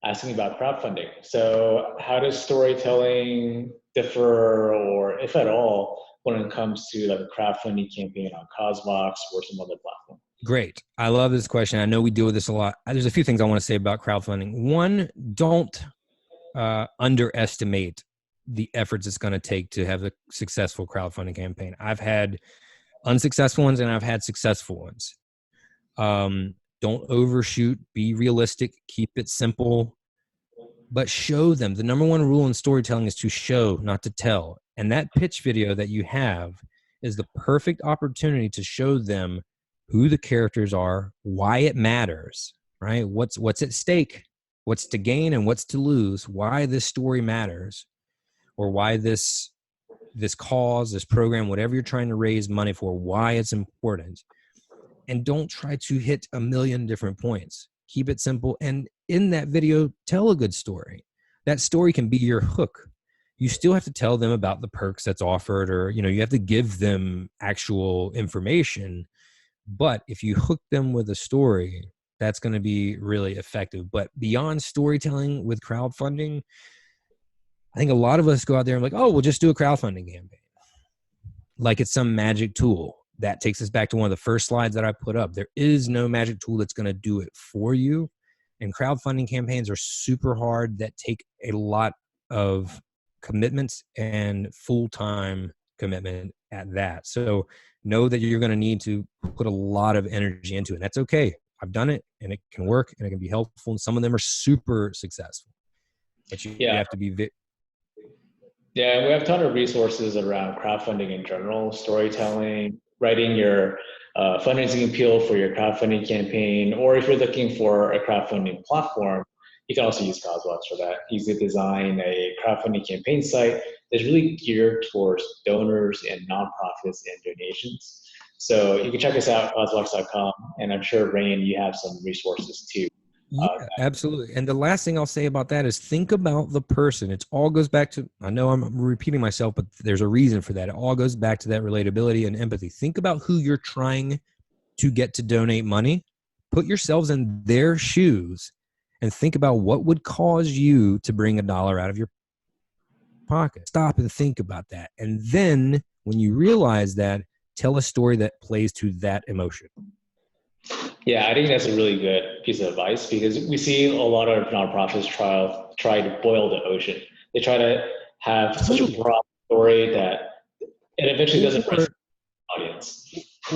asking about crowdfunding. So how does storytelling differ, or if at all, when it comes to like a crowdfunding campaign on Cosmox or some other platform? Great. I love this question. I know we deal with this a lot. There's a few things I want to say about crowdfunding. One, don't underestimate the efforts it's going to take to have a successful crowdfunding campaign. I've had unsuccessful ones and I've had successful ones. Don't overshoot, be realistic, keep it simple, but show them. The number one rule in storytelling is to show, not to tell. And that pitch video that you have is the perfect opportunity to show them who the characters are, why it matters, right? What's at stake, what's to gain and what's to lose, why this story matters, or why this cause, this program, whatever you're trying to raise money for, why it's important. And don't try to hit a million different points. Keep it simple. And in that video, tell a good story. That story can be your hook. You still have to tell them about the perks that's offered, or, you have to give them actual information. But if you hook them with a story, that's going to be really effective. But beyond storytelling with crowdfunding, I think a lot of us go out there and like, oh, we'll just do a crowdfunding campaign. Like it's some magic tool. That takes us back to one of the first slides that I put up. There is no magic tool that's going to do it for you. And crowdfunding campaigns are super hard, that take a lot of commitments and full-time commitment at that. So know that you're going to need to put a lot of energy into it. That's okay. I've done it and it can work and it can be helpful. And some of them are super successful. But you have to be Yeah, we have a ton of resources around crowdfunding in general, storytelling, writing your fundraising appeal for your crowdfunding campaign, or if you're looking for a crowdfunding platform, you can also use Cosmox for that. You can design a crowdfunding campaign site that's really geared towards donors and nonprofits and donations. So you can check us out, cosmox.com, and I'm sure, Rain, you have some resources too. Yeah, absolutely. And the last thing I'll say about that is think about the person. It all goes back to, I know I'm repeating myself, but there's a reason for that. It all goes back to that relatability and empathy. Think about who you're trying to get to donate money. Put yourselves in their shoes and think about what would cause you to bring $1 out of your pocket. Stop and think about that. And then when you realize that, tell a story that plays to that emotion. Yeah, I think that's a really good piece of advice, because we see a lot of nonprofits try to boil the ocean. They try to have such a broad story that it eventually doesn't reach the audience.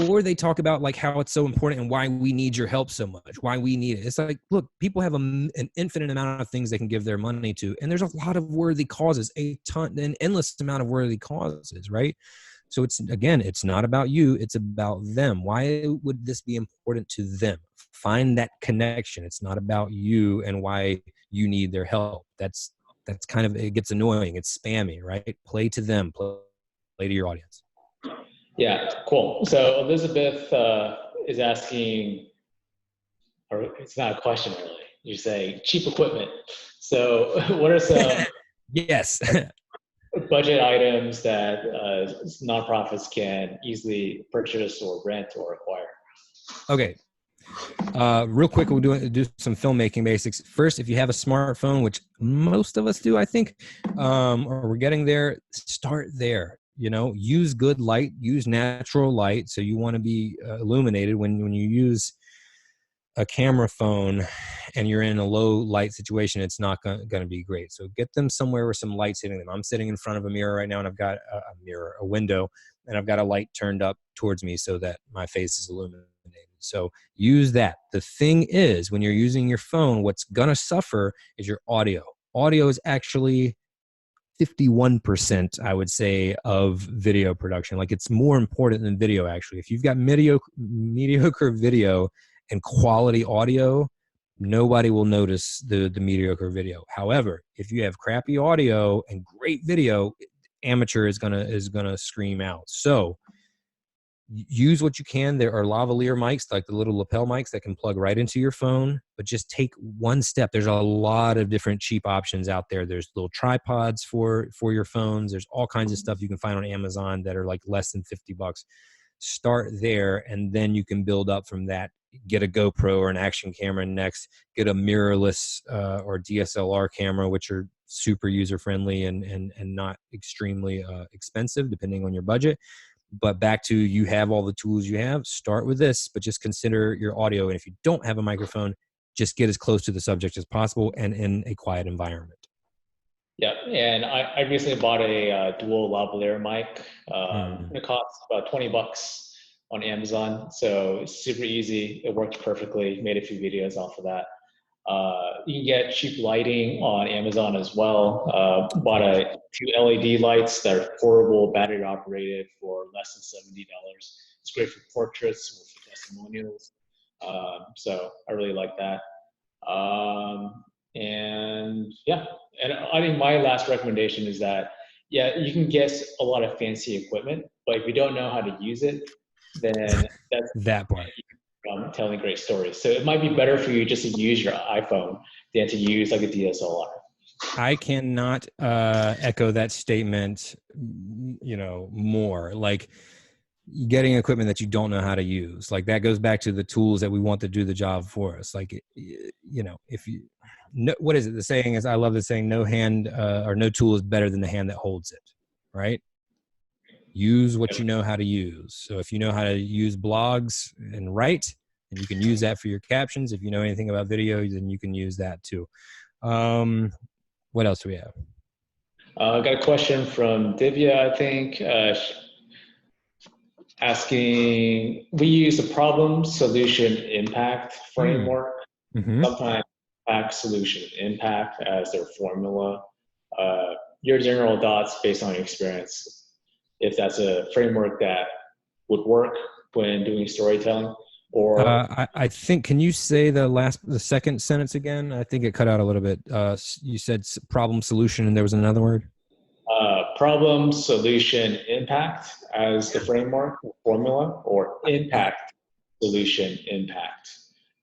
Or they talk about like how it's so important and why we need your help so much, why we need it. It's like, look, people have an infinite amount of things they can give their money to, and there's a lot of worthy causes, an endless amount of worthy causes, right? So it's not about you, it's about them. Why would this be important to them? Find that connection. It's not about you and why you need their help. That's kind of, it gets annoying. It's spammy, right? Play to them, play to your audience. Yeah, cool. So Elizabeth is asking, or it's not a question really, you say cheap equipment. So what are some yes. budget items that nonprofits can easily purchase or rent or acquire? Okay. Real quick, we'll do some filmmaking basics. First, if you have a smartphone, which most of us do, I think, or we're getting there, start there. Use good light, use natural light. So you want to be illuminated when you use a camera phone and you're in a low light situation, it's not going to be great. So get them somewhere where some light's hitting them. I'm sitting in front of a mirror right now, and I've got a window, and I've got a light turned up towards me so that my face is illuminated. So use that. The thing is, when you're using your phone, what's going to suffer is your audio. Audio is actually 51%, I would say, of video production. Like, it's more important than video, actually. If you've got mediocre video and quality audio, nobody will notice the mediocre video. However, if you have crappy audio and great video, amateur is gonna scream out. So use what you can. There are lavalier mics, like the little lapel mics that can plug right into your phone, but just take one step. There's a lot of different cheap options out there. There's little tripods for your phones. There's all kinds of stuff you can find on Amazon that are like less than $50. Start there, and then you can build up from that. Get a GoPro or an action camera next. Get a mirrorless or DSLR camera, which are super user friendly and not extremely expensive, depending on your budget. But back to, you have all the tools you have, start with this, but just consider your audio. And if you don't have a microphone, just get as close to the subject as possible and in a quiet environment. Yeah, and I recently bought a dual lavalier mic. It costs about $20 on Amazon. So it's super easy. It worked perfectly. Made a few videos off of that. You can get cheap lighting on Amazon as well. Bought two LED lights that are portable, battery operated for less than $70. It's great for portraits or for testimonials. So I really like that. And yeah, and I think my last recommendation is that, yeah, you can get a lot of fancy equipment, but if you don't know how to use it, then that's that part. Telling great stories. So it might be better for you just to use your iPhone than to use like a DSLR. I cannot echo that statement, more. Like, getting equipment that you don't know how to use, like that goes back to the tools that we want to do the job for us. Like, if you know, what is it? The saying is, I love the saying, no hand or no tool is better than the hand that holds it, right? Use what you know how to use. So if you know how to use blogs and write, and you can use that for your captions. If you know anything about video, then you can use that too. What else do we have? I got a question from Divya, I think, asking, we use the problem, solution, impact framework. Sometimes impact, solution, impact as their formula. Your general thoughts based on your experience, if that's a framework that would work when doing storytelling, or I think, can you say the second sentence again? I think it cut out a little bit. You said problem, solution, and there was another word. Problem, solution, impact as the framework or formula, or impact, solution, impact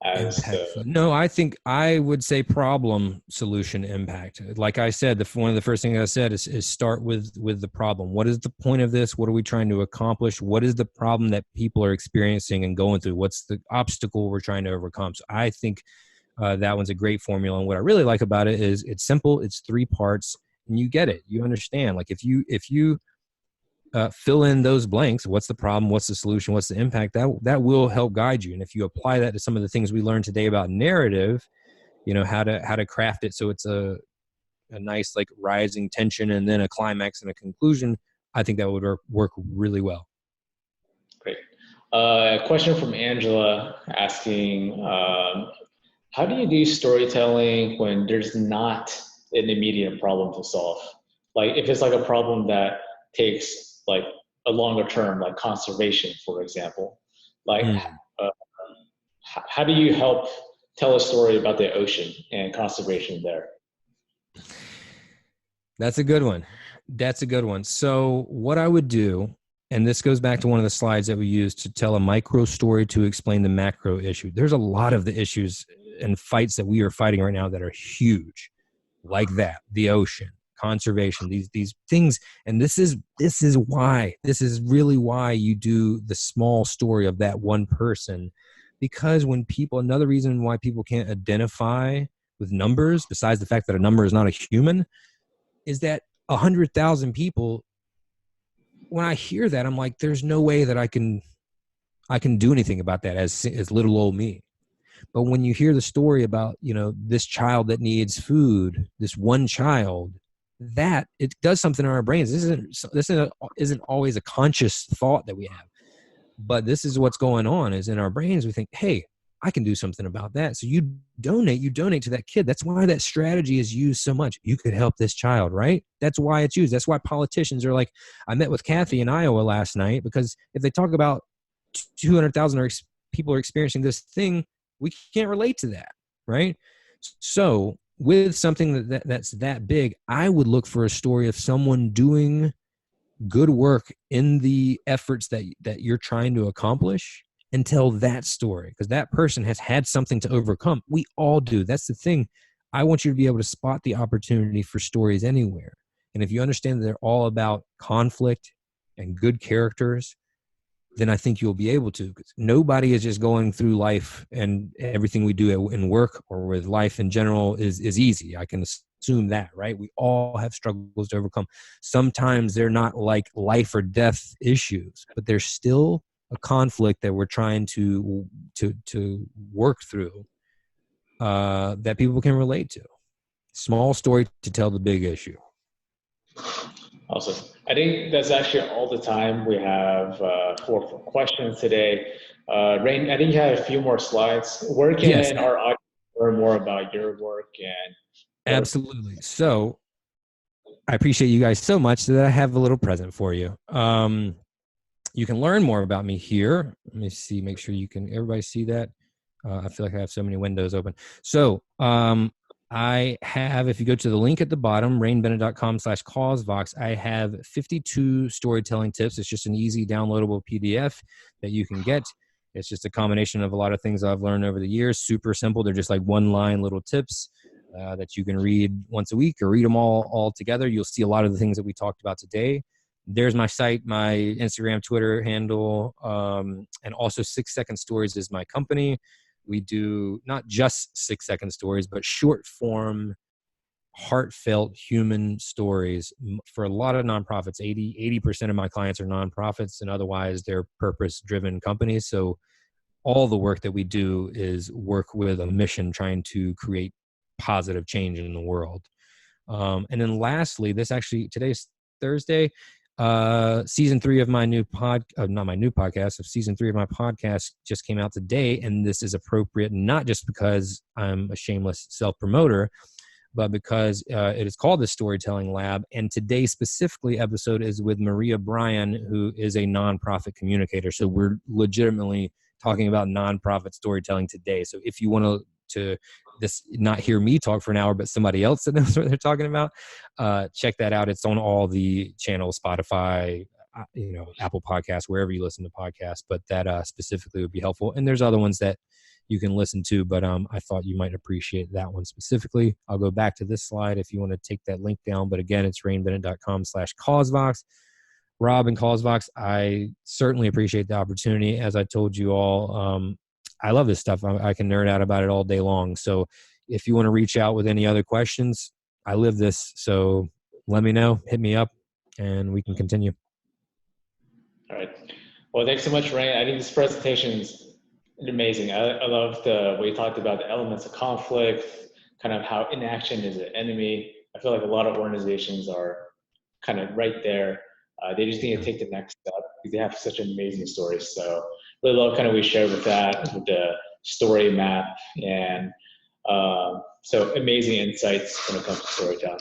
as the... No, I think I would say problem, solution, impact. Like I said, one of the first things I said is start with the problem. What is the point of this? What are we trying to accomplish? What is the problem that people are experiencing and going through? What's the obstacle we're trying to overcome? So I think that one's a great formula. And what I really like about it is it's simple. It's 3 parts, and you get it. You understand. Like if you fill in those blanks, what's the problem, what's the solution, what's the impact, that will help guide you. And if you apply that to some of the things we learned today about narrative, how to craft it so it's a nice like rising tension and then a climax and a conclusion, I think that would work really well. Great. A question from Angela asking, how do you do storytelling when there's not an immediate problem to solve? Like if it's like a problem that takes like a longer term, like conservation, for example, like how do you help tell a story about the ocean and conservation there? That's a good one. So what I would do, and this goes back to one of the slides that we used to tell a micro story to explain the macro issue. There's a lot of the issues and fights that we are fighting right now that are huge, like that, the ocean, conservation, these things. And this is really why you do the small story of that one person, because another reason why people can't identify with numbers, besides the fact that a number is not a human, is that 100,000 people, when I hear that, I'm like, there's no way that I can do anything about that as little old me. But when you hear the story about, this child that needs food, this one child, that it does something in our brains. This isn't always a conscious thought that we have, but this is what's going on is in our brains. We think, hey, I can do something about that. So you donate to that kid. That's why that strategy is used so much. You could help this child, right? That's why it's used. That's why politicians are like, I met with Kathy in Iowa last night, because if they talk about 200,000 people are experiencing this thing, we can't relate to that, right? So with something that's that big, I would look for a story of someone doing good work in the efforts that you're trying to accomplish and tell that story, because that person has had something to overcome. We all do. That's the thing. I want you to be able to spot the opportunity for stories anywhere. And if you understand that they're all about conflict and good characters, then I think you'll be able to. 'Cause nobody is just going through life, and everything we do in work or with life in general is easy. I can assume that, right? We all have struggles to overcome. Sometimes they're not like life or death issues, but there's still a conflict that we're trying to work through, that people can relate to. Small story to tell the big issue. Awesome. I think that's actually all the time we have for questions today. Rain, I think you have a few more slides. Where can Yes. our audience learn more about your work? And Absolutely. So I appreciate you guys so much that I have a little present for you. You can learn more about me here. Let me see, make sure you can, everybody see that. I feel like I have so many windows open. So I have, if you go to the link at the bottom, rainbennett.com/causevox, I have 52 storytelling tips. It's just an easy downloadable PDF that you can get. It's just a combination of a lot of things I've learned over the years. Super simple. They're just like one-line little tips that you can read once a week or read them all together. You'll see a lot of the things that we talked about today. There's my site, my Instagram, Twitter handle, and also 6 Second Stories is my company. We do not just 6 Second Stories, but short form, heartfelt human stories for a lot of nonprofits. 80% of my clients are nonprofits, and otherwise they're purpose-driven companies. So all the work that we do is work with a mission trying to create positive change in the world. And then lastly, today's Thursday, season 3 of my new podcast of season 3 of my podcast just came out today. And this is appropriate, not just because I'm a shameless self-promoter, but because it is called the Storytelling Lab. And today's specifically episode is with Maria Bryan, who is a nonprofit communicator. So we're legitimately talking about nonprofit storytelling today. So if you want to this not hear me talk for an hour, but somebody else that knows what they're talking about, check that out. It's on all the channels, Spotify, Apple Podcasts, wherever you listen to podcasts, but that specifically would be helpful. And there's other ones that you can listen to, but I thought you might appreciate that one specifically. I'll go back to this slide if you want to take that link down, but again, it's rainbennett.com/causevox. Rob and CauseVox, I certainly appreciate the opportunity. As I told you all, I love this stuff. I can nerd out about it all day long. So if you want to reach out with any other questions, I live this. So let me know, hit me up, and we can continue. all right. Well, thanks so much, Rain. I think this presentation is amazing. I love the way you talked about the elements of conflict, kind of how inaction is an enemy. I feel like a lot of organizations are kind of right there. They just need to take the next step because they have such amazing stories. So really love kind of we shared with that, with the story map, and so amazing insights when it comes to storytelling.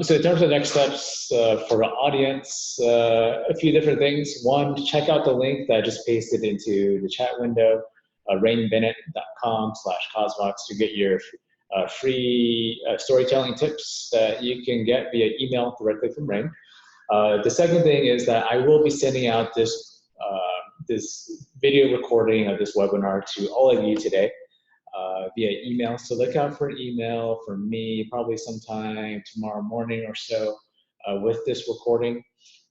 So in terms of next steps for the audience, a few different things. One, check out the link that I just pasted into the chat window, rainbennett.com/causevox to get your free storytelling tips that you can get via email directly from Rain. The second thing is that I will be sending out this video recording of this webinar to all of you today via email. So look out for an email from me probably sometime tomorrow morning or so with this recording.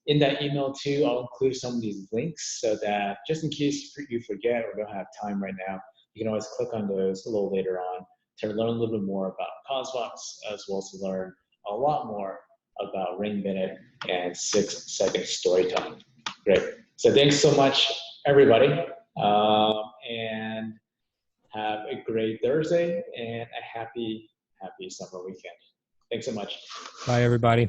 In that email too, I'll include some of these links so that just in case you forget or don't have time right now, you can always click on those a little later on to learn a little bit more about CauseVox, as well as to learn a lot more about Rain Bennett and 6 Second Storytelling. Great. So thanks so much, everybody, and have a great Thursday and a happy summer weekend. Thanks so much. Bye, everybody.